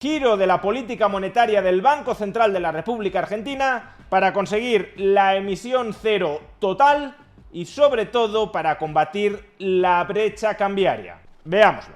Giro de la política monetaria del Banco Central de la República Argentina para conseguir la emisión cero total y sobre todo para combatir la brecha cambiaria. Veámoslo.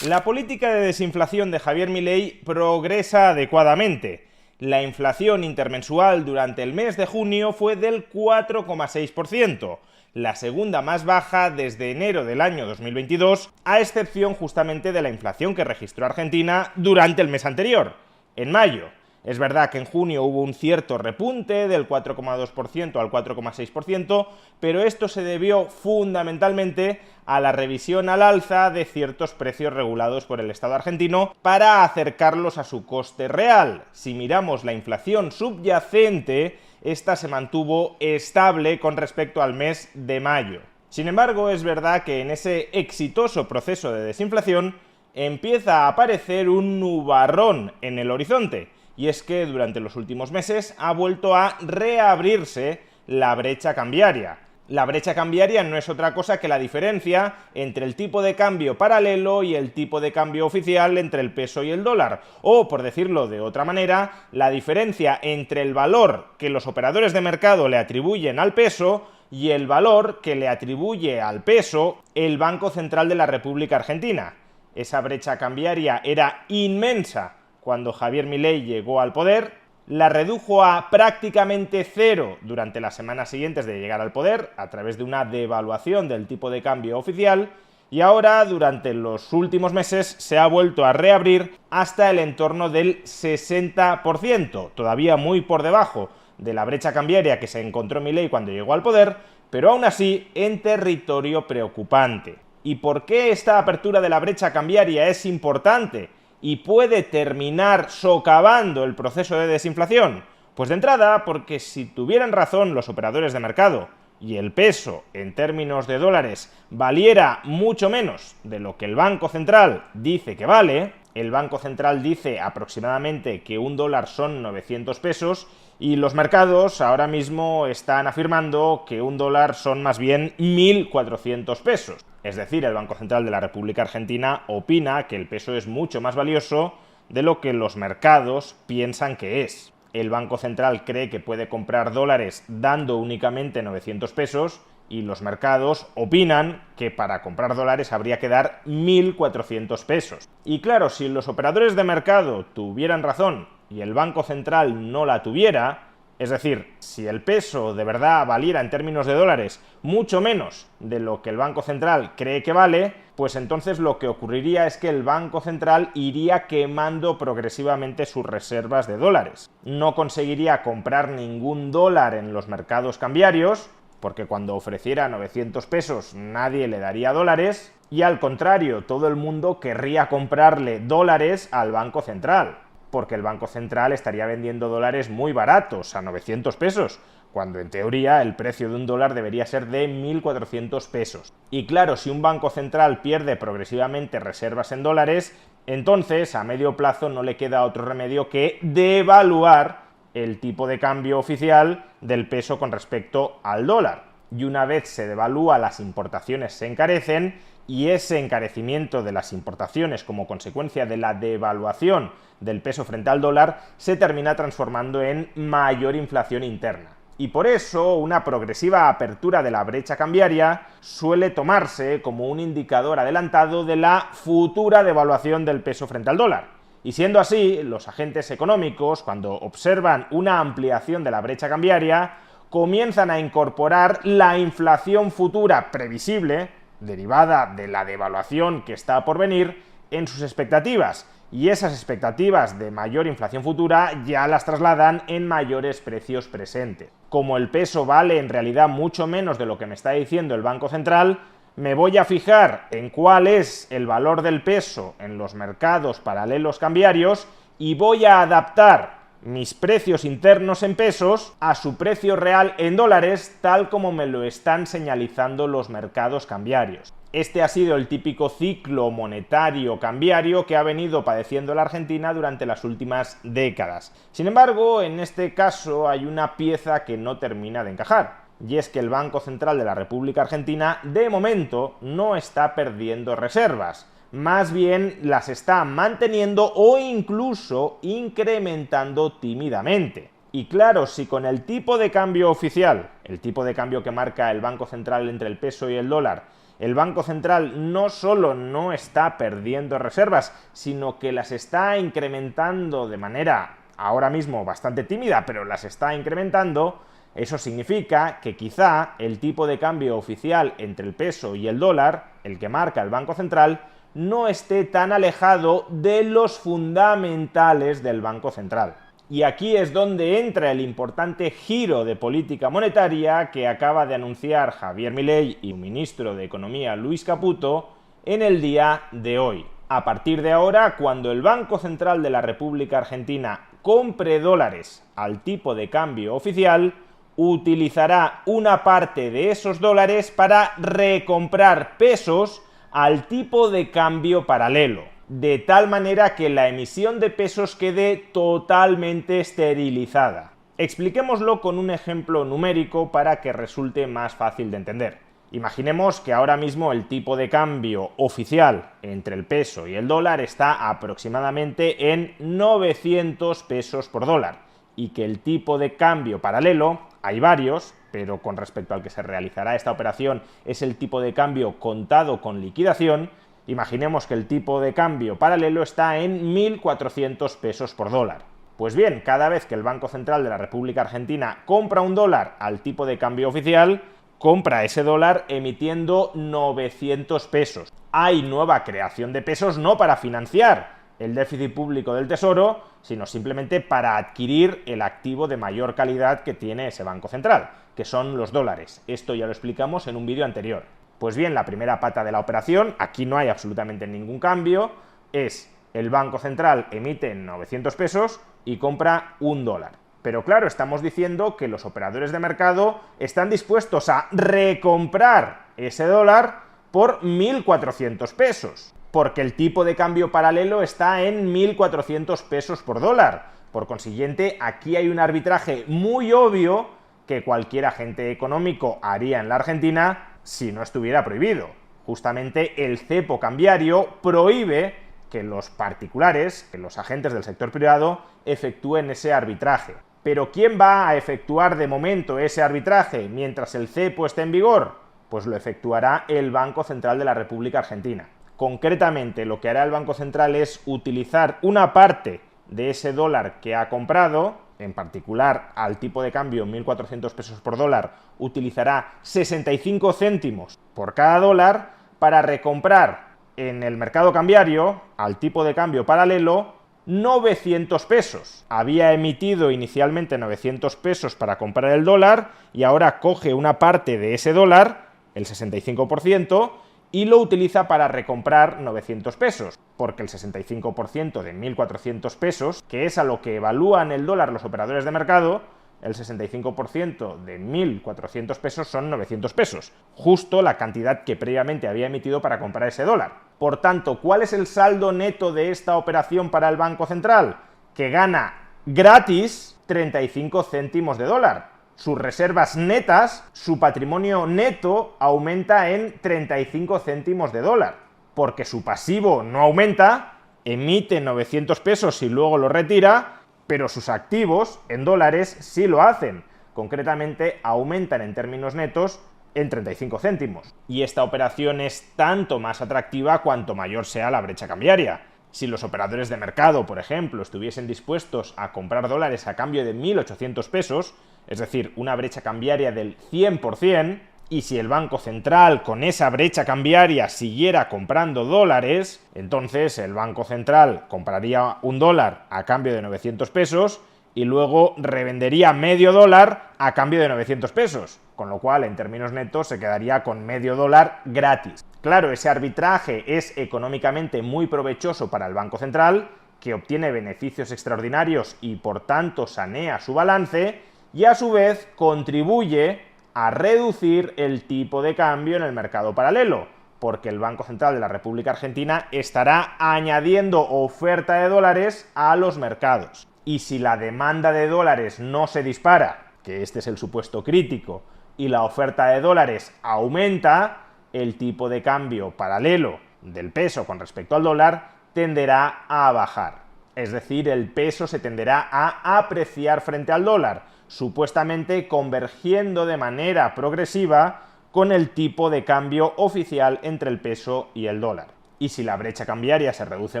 La política de desinflación de Javier Milei progresa adecuadamente. La inflación intermensual durante el mes de junio fue del 4,6%, la segunda más baja desde enero del año 2022, a excepción justamente de la inflación que registró Argentina durante el mes anterior, en mayo. Es verdad que en junio hubo un cierto repunte del 4,2% al 4,6%, pero esto se debió fundamentalmente a la revisión al alza de ciertos precios regulados por el Estado argentino para acercarlos a su coste real. Si miramos la inflación subyacente, esta se mantuvo estable con respecto al mes de mayo. Sin embargo, es verdad que en ese exitoso proceso de desinflación empieza a aparecer un nubarrón en el horizonte. Y es que durante los últimos meses ha vuelto a reabrirse la brecha cambiaria. La brecha cambiaria no es otra cosa que la diferencia entre el tipo de cambio paralelo y el tipo de cambio oficial entre el peso y el dólar. O, por decirlo de otra manera, la diferencia entre el valor que los operadores de mercado le atribuyen al peso y el valor que le atribuye al peso el Banco Central de la República Argentina. Esa brecha cambiaria era inmensa cuando Javier Milei llegó al poder, la redujo a prácticamente cero durante las semanas siguientes de llegar al poder, a través de una devaluación del tipo de cambio oficial, y ahora, durante los últimos meses, se ha vuelto a reabrir hasta el entorno del 60%, todavía muy por debajo de la brecha cambiaria que se encontró Milei cuando llegó al poder, pero aún así en territorio preocupante. ¿Y por qué esta apertura de la brecha cambiaria es importante y puede terminar socavando el proceso de desinflación? Pues de entrada, porque si tuvieran razón los operadores de mercado y el peso en términos de dólares valiera mucho menos de lo que el Banco Central dice que vale, el Banco Central dice aproximadamente que un dólar son 900 pesos y los mercados ahora mismo están afirmando que un dólar son más bien 1.400 pesos. Es decir, el Banco Central de la República Argentina opina que el peso es mucho más valioso de lo que los mercados piensan que es. El Banco Central cree que puede comprar dólares dando únicamente 900 pesos y los mercados opinan que para comprar dólares habría que dar 1.400 pesos. Y claro, si los operadores de mercado tuvieran razón y el Banco Central no la tuviera, es decir, si el peso de verdad valiera en términos de dólares mucho menos de lo que el Banco Central cree que vale, pues entonces lo que ocurriría es que el Banco Central iría quemando progresivamente sus reservas de dólares. No conseguiría comprar ningún dólar en los mercados cambiarios, porque cuando ofreciera 900 pesos nadie le daría dólares, y al contrario, todo el mundo querría comprarle dólares al Banco Central, porque el Banco Central estaría vendiendo dólares muy baratos, a 900 pesos, cuando en teoría el precio de un dólar debería ser de 1.400 pesos. Y claro, si un Banco Central pierde progresivamente reservas en dólares, entonces a medio plazo no le queda otro remedio que devaluar el tipo de cambio oficial del peso con respecto al dólar. Y una vez se devalúa, las importaciones se encarecen, y ese encarecimiento de las importaciones como consecuencia de la devaluación del peso frente al dólar se termina transformando en mayor inflación interna. Y por eso una progresiva apertura de la brecha cambiaria suele tomarse como un indicador adelantado de la futura devaluación del peso frente al dólar. Y siendo así, los agentes económicos, cuando observan una ampliación de la brecha cambiaria, comienzan a incorporar la inflación futura previsible, derivada de la devaluación que está por venir, en sus expectativas, y esas expectativas de mayor inflación futura ya las trasladan en mayores precios presentes. Como el peso vale en realidad mucho menos de lo que me está diciendo el Banco Central, me voy a fijar en cuál es el valor del peso en los mercados paralelos cambiarios y voy a adaptar mis precios internos en pesos a su precio real en dólares, tal como me lo están señalizando los mercados cambiarios. Este ha sido el típico ciclo monetario cambiario que ha venido padeciendo la Argentina durante las últimas décadas. Sin embargo, en este caso hay una pieza que no termina de encajar, y es que el Banco Central de la República Argentina de momento no está perdiendo reservas. más bien las está manteniendo o incluso incrementando tímidamente. Y claro, si con el tipo de cambio oficial, el tipo de cambio que marca el Banco Central entre el peso y el dólar, el Banco Central no solo no está perdiendo reservas, sino que las está incrementando de manera ahora mismo bastante tímida, pero las está incrementando, eso significa que quizá el tipo de cambio oficial entre el peso y el dólar, el que marca el Banco Central, no esté tan alejado de los fundamentales del Banco Central. Y aquí es donde entra el importante giro de política monetaria que acaba de anunciar Javier Milei y el ministro de Economía Luis Caputo en el día de hoy. A partir de ahora, cuando el Banco Central de la República Argentina compre dólares al tipo de cambio oficial, utilizará una parte de esos dólares para recomprar pesos al tipo de cambio paralelo, de tal manera que la emisión de pesos quede totalmente esterilizada. Expliquémoslo con un ejemplo numérico para que resulte más fácil de entender. Imaginemos que ahora mismo el tipo de cambio oficial entre el peso y el dólar está aproximadamente en 900 pesos por dólar y que el tipo de cambio paralelo, hay varios, pero con respecto al que se realizará esta operación es el tipo de cambio contado con liquidación. Imaginemos que el tipo de cambio paralelo está en 1.400 pesos por dólar. Pues bien, cada vez que el Banco Central de la República Argentina compra un dólar al tipo de cambio oficial, compra ese dólar emitiendo 900 pesos. Hay nueva creación de pesos no para financiar el déficit público del Tesoro, sino simplemente para adquirir el activo de mayor calidad que tiene ese Banco Central, que son los dólares. Esto ya lo explicamos en un vídeo anterior. Pues bien, la primera pata de la operación, aquí no hay absolutamente ningún cambio, es el Banco Central emite 900 pesos y compra un dólar. Pero claro, estamos diciendo que los operadores de mercado están dispuestos a recomprar ese dólar por 1.400 pesos, porque el tipo de cambio paralelo está en 1.400 pesos por dólar. Por consiguiente, aquí hay un arbitraje muy obvio que cualquier agente económico haría en la Argentina si no estuviera prohibido. Justamente el cepo cambiario prohíbe que los particulares, que los agentes del sector privado, efectúen ese arbitraje. Pero ¿quién va a efectuar de momento ese arbitraje mientras el cepo esté en vigor? Pues lo efectuará el Banco Central de la República Argentina. Concretamente, lo que hará el Banco Central es utilizar una parte de ese dólar que ha comprado, en particular al tipo de cambio 1.400 pesos por dólar, utilizará 65 céntimos por cada dólar para recomprar en el mercado cambiario, al tipo de cambio paralelo, 900 pesos. Había emitido inicialmente 900 pesos para comprar el dólar y ahora coge una parte de ese dólar, el 65%, y lo utiliza para recomprar 900 pesos, porque el 65% de 1.400 pesos, que es a lo que evalúan el dólar los operadores de mercado, el 65% de 1.400 pesos son 900 pesos, justo la cantidad que previamente había emitido para comprar ese dólar. Por tanto, ¿cuál es el saldo neto de esta operación para el Banco Central? Que gana gratis 35 céntimos de dólar. Sus reservas netas, su patrimonio neto aumenta en 35 céntimos de dólar, porque su pasivo no aumenta, emite 900 pesos y luego lo retira, pero sus activos en dólares sí lo hacen. Concretamente, aumentan en términos netos en 35 céntimos. Y esta operación es tanto más atractiva cuanto mayor sea la brecha cambiaria. Si los operadores de mercado, por ejemplo, estuviesen dispuestos a comprar dólares a cambio de 1.800 pesos, es decir, una brecha cambiaria del 100%, y si el Banco Central con esa brecha cambiaria siguiera comprando dólares, entonces el Banco Central compraría un dólar a cambio de 900 pesos y luego revendería medio dólar a cambio de 900 pesos, con lo cual en términos netos se quedaría con medio dólar gratis. Claro, ese arbitraje es económicamente muy provechoso para el Banco Central, que obtiene beneficios extraordinarios y por tanto sanea su balance, y a su vez contribuye a reducir el tipo de cambio en el mercado paralelo, porque el Banco Central de la República Argentina estará añadiendo oferta de dólares a los mercados. Y si la demanda de dólares no se dispara, que este es el supuesto crítico, y la oferta de dólares aumenta, el tipo de cambio paralelo del peso con respecto al dólar tenderá a bajar. Es decir, el peso se tenderá a apreciar frente al dólar, supuestamente convergiendo de manera progresiva con el tipo de cambio oficial entre el peso y el dólar. Y si la brecha cambiaria se reduce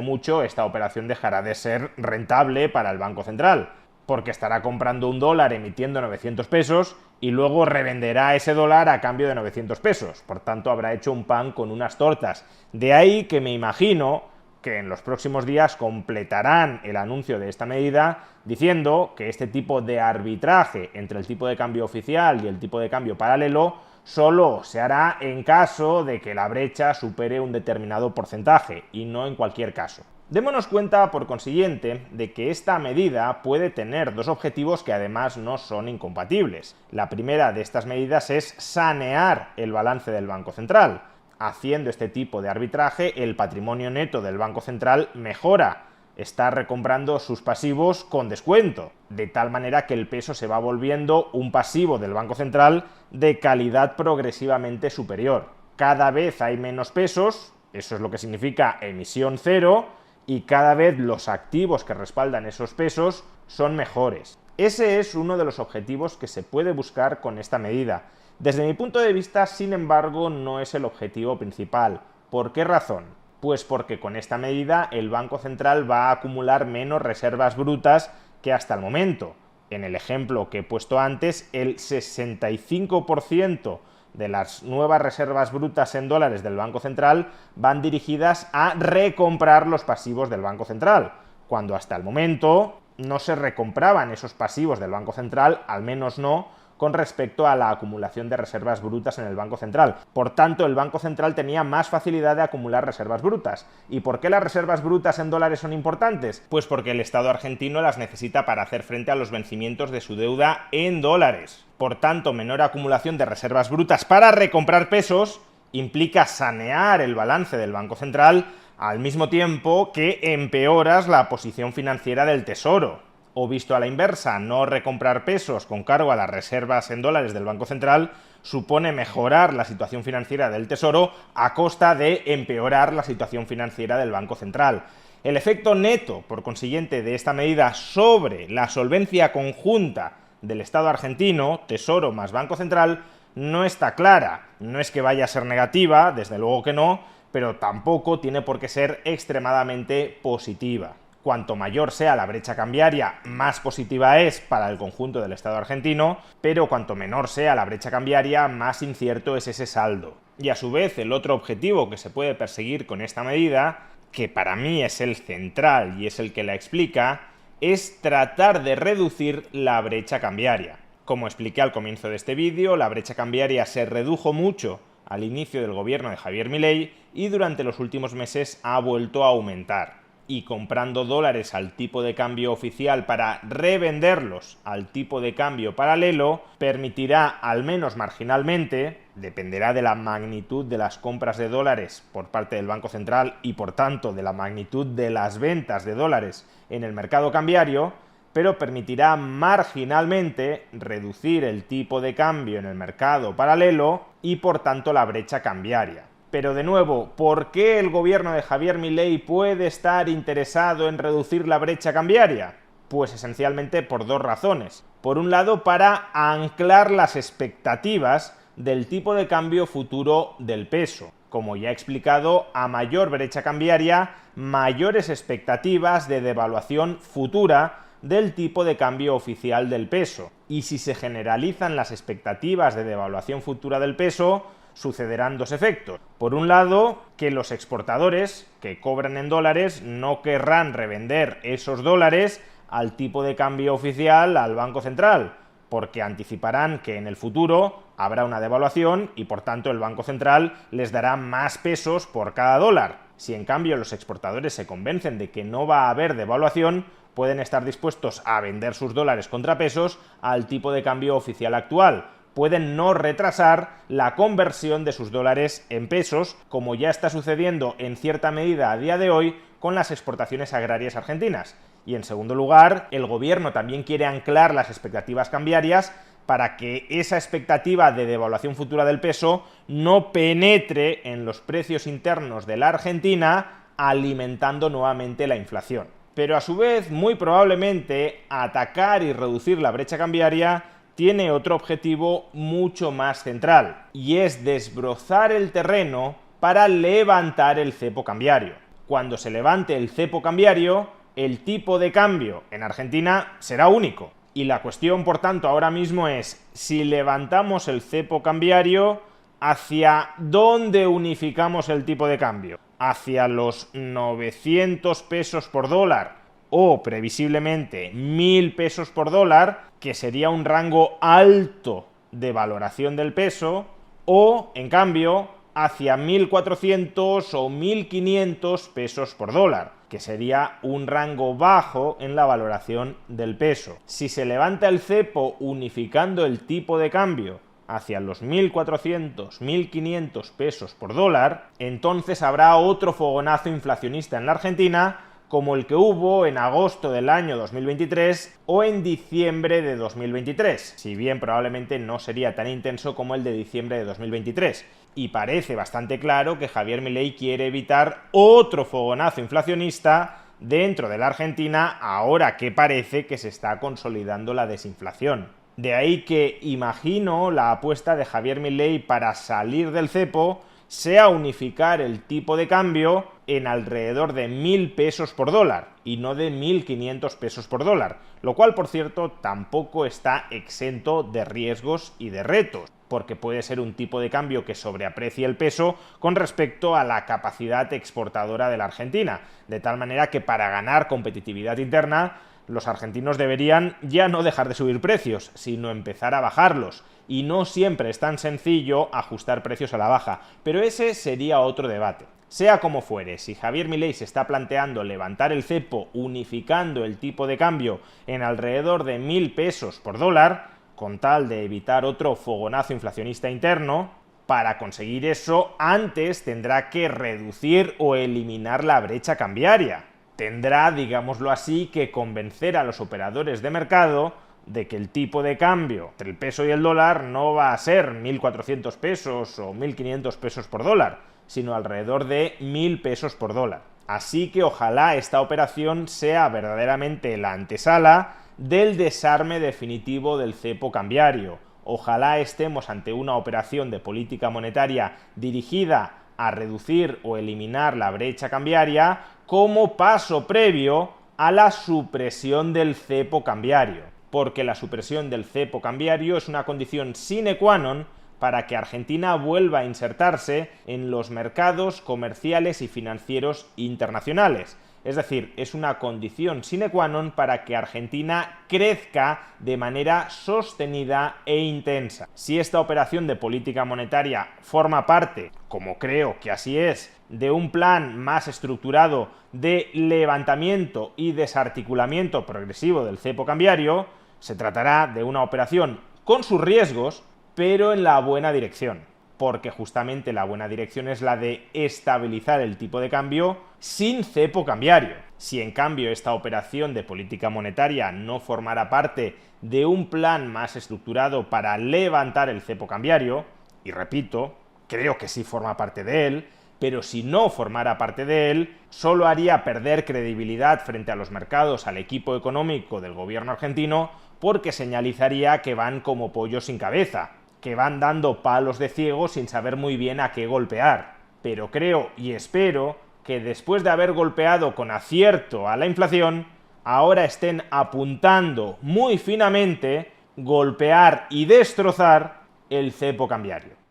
mucho, esta operación dejará de ser rentable para el Banco Central, porque estará comprando un dólar emitiendo 900 pesos y luego revenderá ese dólar a cambio de 900 pesos. Por tanto, habrá hecho un pan con unas tortas. De ahí que me imagino que en los próximos días completarán el anuncio de esta medida diciendo que este tipo de arbitraje entre el tipo de cambio oficial y el tipo de cambio paralelo solo se hará en caso de que la brecha supere un determinado porcentaje y no en cualquier caso. Démonos cuenta, por consiguiente, de que esta medida puede tener dos objetivos que además no son incompatibles. La primera de estas medidas es sanear el balance del Banco Central. Haciendo este tipo de arbitraje, el patrimonio neto del Banco Central mejora, está recomprando sus pasivos con descuento, de tal manera que el peso se va volviendo un pasivo del Banco Central de calidad progresivamente superior. Cada vez hay menos pesos, eso es lo que significa emisión cero, y cada vez los activos que respaldan esos pesos son mejores. Ese es uno de los objetivos que se puede buscar con esta medida. Desde mi punto de vista, sin embargo, no es el objetivo principal. ¿Por qué razón? Pues porque con esta medida el Banco Central va a acumular menos reservas brutas que hasta el momento. En el ejemplo que he puesto antes, el 65% de las nuevas reservas brutas en dólares del Banco Central van dirigidas a recomprar los pasivos del Banco Central, cuando hasta el momento no se recompraban esos pasivos del Banco Central, al menos no con respecto a la acumulación de reservas brutas en el Banco Central. Por tanto, el Banco Central tenía más facilidad de acumular reservas brutas. ¿Y por qué las reservas brutas en dólares son importantes? Pues porque el Estado argentino las necesita para hacer frente a los vencimientos de su deuda en dólares. Por tanto, menor acumulación de reservas brutas para recomprar pesos implica sanear el balance del Banco Central al mismo tiempo que empeoras la posición financiera del Tesoro. O visto a la inversa, no recomprar pesos con cargo a las reservas en dólares del Banco Central supone mejorar la situación financiera del Tesoro a costa de empeorar la situación financiera del Banco Central. El efecto neto, por consiguiente, de esta medida sobre la solvencia conjunta del Estado argentino, Tesoro más Banco Central, no está clara. No es que vaya a ser negativa, desde luego que no, pero tampoco tiene por qué ser extremadamente positiva. Cuanto mayor sea la brecha cambiaria, más positiva es para el conjunto del Estado argentino, pero cuanto menor sea la brecha cambiaria, más incierto es ese saldo. Y a su vez, el otro objetivo que se puede perseguir con esta medida, que para mí es el central y es el que la explica, es tratar de reducir la brecha cambiaria. Como expliqué al comienzo de este vídeo, la brecha cambiaria se redujo mucho al inicio del gobierno de Javier Milei y durante los últimos meses ha vuelto a aumentar. Y comprando dólares al tipo de cambio oficial para revenderlos al tipo de cambio paralelo permitirá, al menos marginalmente, dependerá de la magnitud de las compras de dólares por parte del Banco Central y por tanto de la magnitud de las ventas de dólares en el mercado cambiario, pero permitirá marginalmente reducir el tipo de cambio en el mercado paralelo y por tanto la brecha cambiaria. Pero de nuevo, ¿por qué el gobierno de Javier Milei puede estar interesado en reducir la brecha cambiaria? Pues esencialmente por dos razones. Por un lado, para anclar las expectativas del tipo de cambio futuro del peso. Como ya he explicado, a mayor brecha cambiaria, mayores expectativas de devaluación futura del tipo de cambio oficial del peso. Y si se generalizan las expectativas de devaluación futura del peso, sucederán dos efectos. Por un lado, que los exportadores que cobran en dólares no querrán revender esos dólares al tipo de cambio oficial al Banco Central, porque anticiparán que en el futuro habrá una devaluación y por tanto el Banco Central les dará más pesos por cada dólar. Si en cambio los exportadores se convencen de que no va a haber devaluación, pueden estar dispuestos a vender sus dólares contra pesos al tipo de cambio oficial actual. Pueden no retrasar la conversión de sus dólares en pesos, como ya está sucediendo en cierta medida a día de hoy con las exportaciones agrarias argentinas. Y en segundo lugar, el gobierno también quiere anclar las expectativas cambiarias para que esa expectativa de devaluación futura del peso no penetre en los precios internos de la Argentina, alimentando nuevamente la inflación. Pero a su vez, muy probablemente, atacar y reducir la brecha cambiaria tiene otro objetivo mucho más central, y es desbrozar el terreno para levantar el cepo cambiario. Cuando se levante el cepo cambiario, el tipo de cambio en Argentina será único. Y la cuestión, por tanto, ahora mismo es, si levantamos el cepo cambiario, ¿hacia dónde unificamos el tipo de cambio? ¿Hacia los 900 pesos por dólar o previsiblemente 1.000 pesos por dólar, que sería un rango alto de valoración del peso, o, en cambio, hacia 1.400 o 1.500 pesos por dólar, que sería un rango bajo en la valoración del peso? Si se levanta el cepo unificando el tipo de cambio hacia los 1.400, 1.500 pesos por dólar, entonces habrá otro fogonazo inflacionista en la Argentina, como el que hubo en agosto del año 2023 o en diciembre de 2023, si bien probablemente no sería tan intenso como el de diciembre de 2023. Y parece bastante claro que Javier Milei quiere evitar otro fogonazo inflacionista dentro de la Argentina, ahora que parece que se está consolidando la desinflación. De ahí que imagino la apuesta de Javier Milei para salir del cepo sea unificar el tipo de cambio en alrededor de 1.000 pesos por dólar y no de 1.500 pesos por dólar, lo cual, por cierto, tampoco está exento de riesgos y de retos, porque puede ser un tipo de cambio que sobreaprecie el peso con respecto a la capacidad exportadora de la Argentina, de tal manera que para ganar competitividad interna, los argentinos deberían ya no dejar de subir precios, sino empezar a bajarlos. Y no siempre es tan sencillo ajustar precios a la baja, pero ese sería otro debate. Sea como fuere, si Javier Milei se está planteando levantar el cepo unificando el tipo de cambio en alrededor de 1.000 pesos por dólar, con tal de evitar otro fogonazo inflacionista interno, para conseguir eso antes tendrá que reducir o eliminar la brecha cambiaria. Tendrá, digámoslo así, que convencer a los operadores de mercado de que el tipo de cambio entre el peso y el dólar no va a ser 1.400 pesos o 1.500 pesos por dólar, sino alrededor de 1.000 pesos por dólar. Así que ojalá esta operación sea verdaderamente la antesala del desarme definitivo del cepo cambiario. Ojalá estemos ante una operación de política monetaria dirigida a reducir o eliminar la brecha cambiaria como paso previo a la supresión del cepo cambiario, porque la supresión del cepo cambiario es una condición sine qua non para que Argentina vuelva a insertarse en los mercados comerciales y financieros internacionales. Es decir, es una condición sine qua non para que Argentina crezca de manera sostenida e intensa. Si esta operación de política monetaria forma parte, como creo que así es, de un plan más estructurado de levantamiento y desarticulamiento progresivo del cepo cambiario, se tratará de una operación con sus riesgos, pero en la buena dirección, porque justamente la buena dirección es la de estabilizar el tipo de cambio sin cepo cambiario. Si en cambio esta operación de política monetaria no formara parte de un plan más estructurado para levantar el cepo cambiario, y repito, creo que sí forma parte de él, pero si no formara parte de él, solo haría perder credibilidad frente a los mercados al equipo económico del gobierno argentino, porque señalizaría que van como pollos sin cabeza, que van dando palos de ciego sin saber muy bien a qué golpear. Pero creo y espero que después de haber golpeado con acierto a la inflación, ahora estén apuntando muy finamente golpear y destrozar el cepo cambiario.